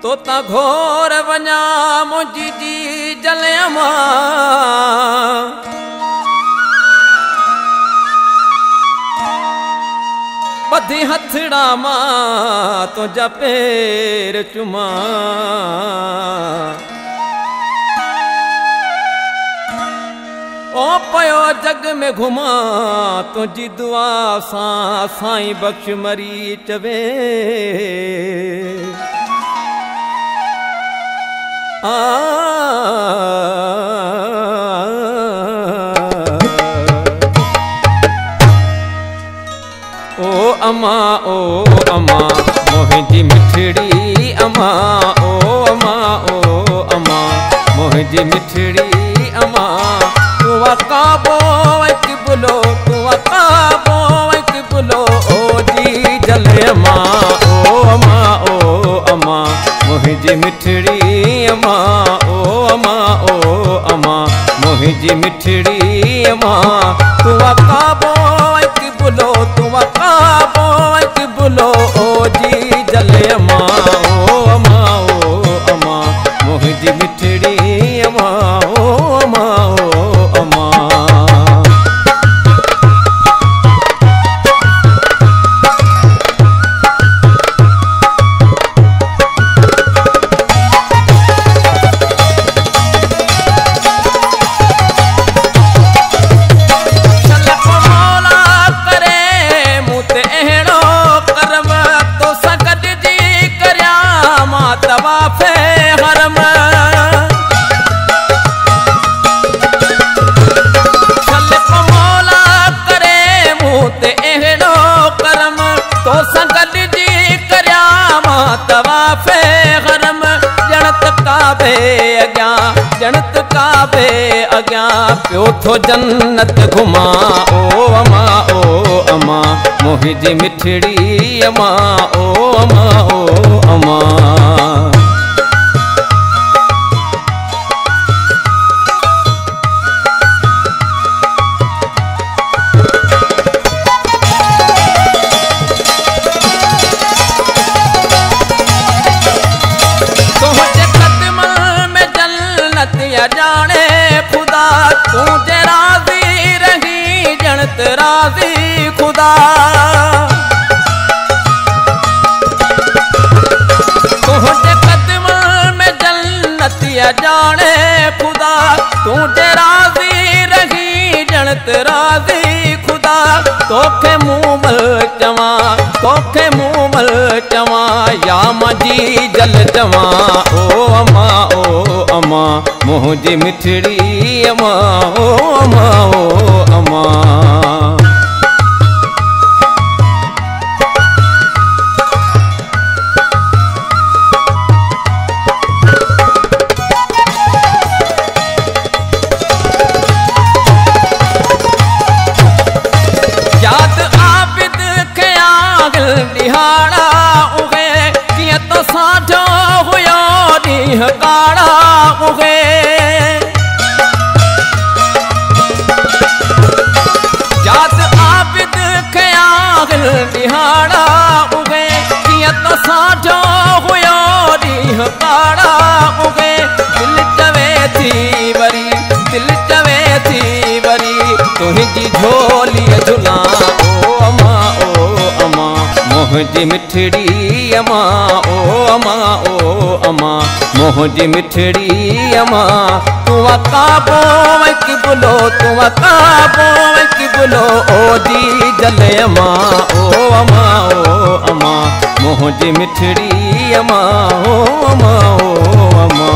तोता घोर वञा मुंहिंजी जी जलिया मां ॿधी हथड़ा मां तुंहिंजा पेर चुमा ओ पयो जग में घुमा तुंहिंजी दुआ सां साईं बख्श मरी चवे ओ अम्मा मुंहिंजी मिठड़ी अम्मा ओ अम्मा मुंहिंजी मिठड़ी अम्मा तूं वकाबो वक बुलो तूं वकाबो वक बुलो ओ जी जले अम्मा ओ अम्मा मुंहिंजी मिठड़ी अम्मा ओ अम्मा मुंहिंजी मिठड़ी अम्मा तूं वकाबो वक बुलो तूं वकाबो वक बुलो ओ जी जले अम्मा ओ अम्मा मुंहिंजी मिठड़ी अम्मा ओ अम्मा जणत काबे अग्यां पियो थो जन्नत घुमा ओ अम्मा मुंहिंजी मिठड़ी अम्मा ओ अम्मा जाने खुदा तुझे राजी रही जणत राजी खुदा तुझे कदम में जन्नत जाने खुदा तुझे राजी रही जणत राजी खुदा तोखे मुंहमल चवा या मजी जल चवा ओ अम्मा मुंहिंजी मिठड़ी अम्मा ओ अम्मा याद आबिद खे आगल दिहाड़ा उहे कीअं तो साठो हुयो ॾींहं काड़ा उहे याद आबिद खे आगल दिहाड़ा उहे कीअं तो साठो हुयो ॾींहं काड़ा उहे दिल चवे थी वरी तुंहिंजी झोलीअ झुला ओ अम्मा मुंहिंजी मिठड़ी अम्मा ओ अम्मा मुंहिंजी मिठड़ी अम्मा तूं वकाबो वक बुलो तूं वकाबो वक बुलो ओ जी जले अम्मा ओ अम्मा मुंहिंजी मिठड़ी अम्मा ओ अम्मा